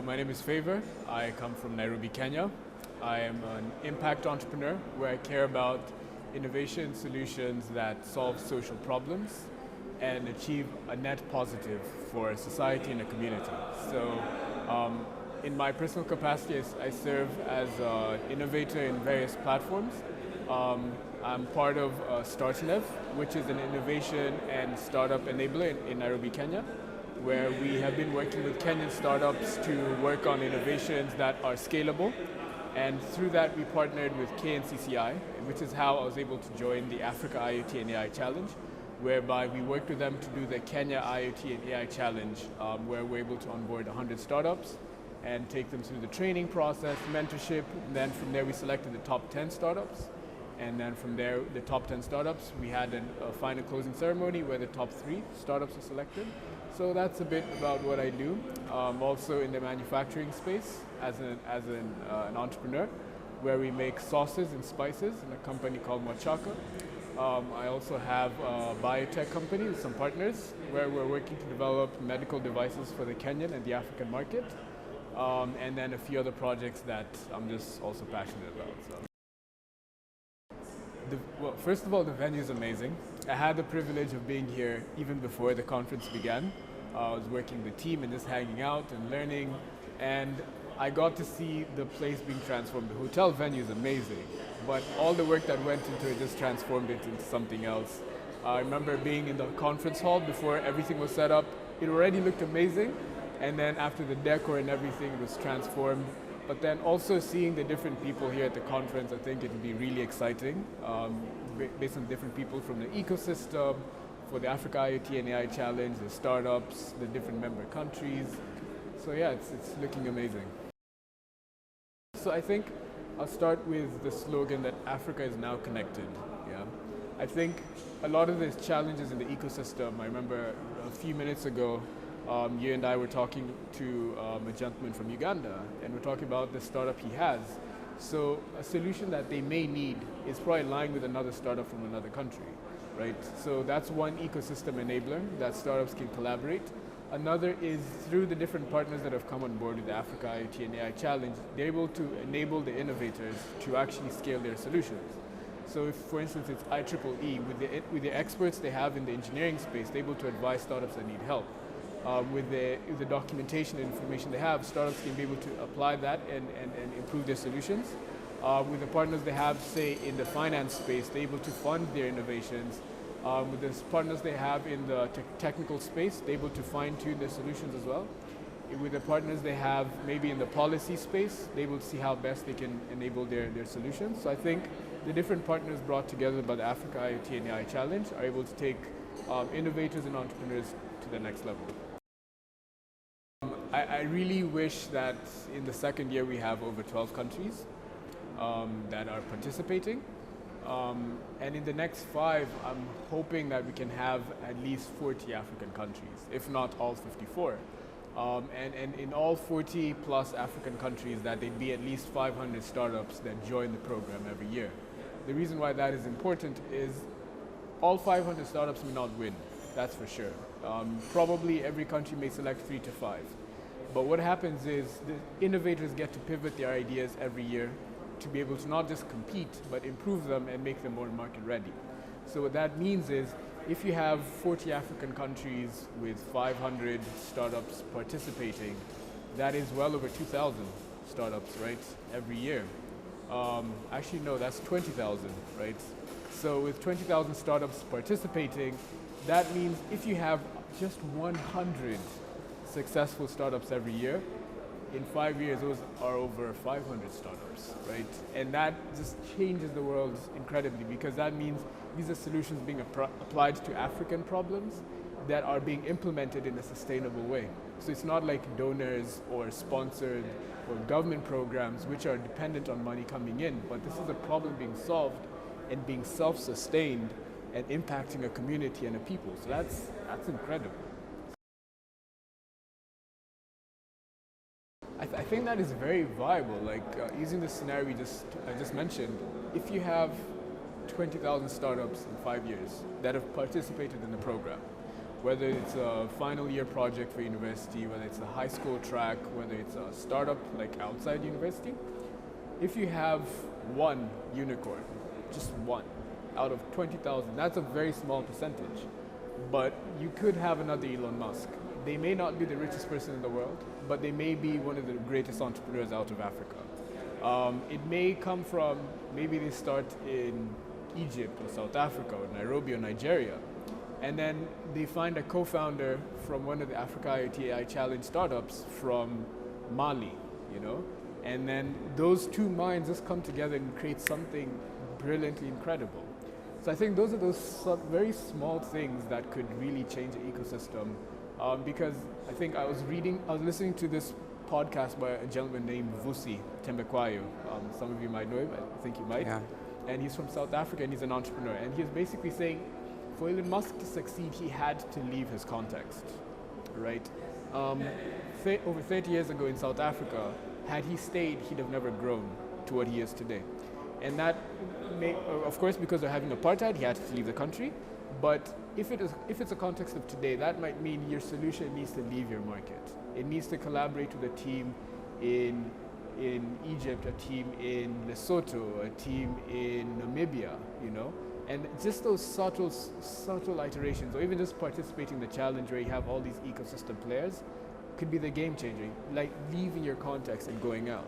So my name is Favor. I come from Nairobi, Kenya. I am an impact entrepreneur where I care about innovation solutions that solve social problems and achieve a net positive for society and a community. So in my personal capacity, I serve as an innovator in various platforms. I'm part of StartNev, which is an innovation and startup enabler in Nairobi, Kenya, where we have been working with Kenyan startups to work on innovations that are scalable. And through that, we partnered with KNCCI, which is how I was able to join the Africa IoT and AI Challenge, whereby we worked with them to do the Kenya IoT and AI Challenge, where we're able to onboard 100 startups and take them through the training process, mentorship, and then from there we selected the top 10 startups. And then from there, the top 10 startups, we had a final closing ceremony where the top 3 startups were selected. So that's a bit about what I do. Also in the manufacturing space as an entrepreneur, where we make sauces and spices in a company called Machaka. I also have a biotech company with some partners where we're working to develop medical devices for the Kenyan and the African market. And then a few other projects that I'm just also passionate about. So. Well, first of all, the venue is amazing. I had the privilege of being here even before the conference began. I was working with the team and just hanging out and learning, and I got to see the place being transformed. The hotel venue is amazing, but all the work that went into it just transformed it into something else. I remember being in the conference hall before everything was set up. It already looked amazing, and then after the decor and everything, it was transformed. But then also seeing the different people here at the conference, I think it would be really exciting, based on different people from the ecosystem, for the Africa IoT and AI Challenge, the startups, the different member countries. So yeah, it's looking amazing. So I think I'll start with the slogan that Africa is now connected. Yeah, I think a lot of the challenges in the ecosystem, I remember a few minutes ago, you and I were talking to a gentleman from Uganda, and we're talking about the startup he has. So a solution that they may need is probably lying with another startup from another country, right? So that's one ecosystem enabler that startups can collaborate. Another is through the different partners that have come on board with the Africa IoT and AI Challenge, they're able to enable the innovators to actually scale their solutions. So if, for instance, it's IEEE, with the experts they have in the engineering space, they're able to advise startups that need help. With the documentation and information they have, startups can be able to apply that and improve their solutions. With the partners they have, say, in the finance space, they're able to fund their innovations. With the partners they have in the technical space, they're able to fine-tune their solutions as well. With the partners they have maybe in the policy space, they're able to see how best they can enable their solutions. So I think the different partners brought together by the Africa IoT and AI Challenge are able to take innovators and entrepreneurs to the next level. I really wish that in the second year we have over 12 countries that are participating. And in the next 5, I'm hoping that we can have at least 40 African countries, if not all 54. And in all 40 plus African countries, that there'd be at least 500 startups that join the program every year. The reason why that is important is all 500 startups may not win, that's for sure. Probably every country may select 3 to 5. But what happens is the innovators get to pivot their ideas every year to be able to not just compete, but improve them and make them more market ready. So what that means is if you have 40 African countries with 500 startups participating, that is well over 2,000 startups, right, every year. Actually, no, that's 20,000, right? So with 20,000 startups participating, that means if you have just 100 successful startups every year, in 5 years those are over 500 startups, right? And that just changes the world incredibly, because that means these are solutions being applied to African problems that are being implemented in a sustainable way. So it's not like donors or sponsored or government programs which are dependent on money coming in, but this is a problem being solved and being self-sustained and impacting a community and a people. So that's incredible. I think that is very viable. Like using the scenario I just mentioned, if you have 20,000 startups in 5 years that have participated in the program, whether it's a final year project for university, whether it's a high school track, whether it's a startup like outside university, if you have one unicorn, just one, out of 20,000, that's a very small percentage. But you could have another Elon Musk. They may not be the richest person in the world, but they may be one of the greatest entrepreneurs out of Africa. It may come from, maybe they start in Egypt or South Africa or Nairobi or Nigeria, and then they find a co-founder from one of the Africa IoT AI Challenge startups from Mali, you know? And then those two minds just come together and create something brilliantly incredible. So I think those are those very small things that could really change the ecosystem. Because I think I was listening to this podcast by a gentleman named Vusi Tembekwayo. Some of you might know him, I think you might. Yeah. And he's from South Africa and he's an entrepreneur. And he's basically saying, for Elon Musk to succeed, he had to leave his context, right? Over 30 years ago in South Africa, had he stayed, he'd have never grown to what he is today. And that may, of course, because they're having apartheid, he had to leave the country. But if it's a context of today, that might mean your solution needs to leave your market. It needs to collaborate with a team in Egypt, a team in Lesotho, a team in Namibia, you know? And just those subtle iterations, or even just participating in the challenge where you have all these ecosystem players, could be the game changer, like leaving your context and going out.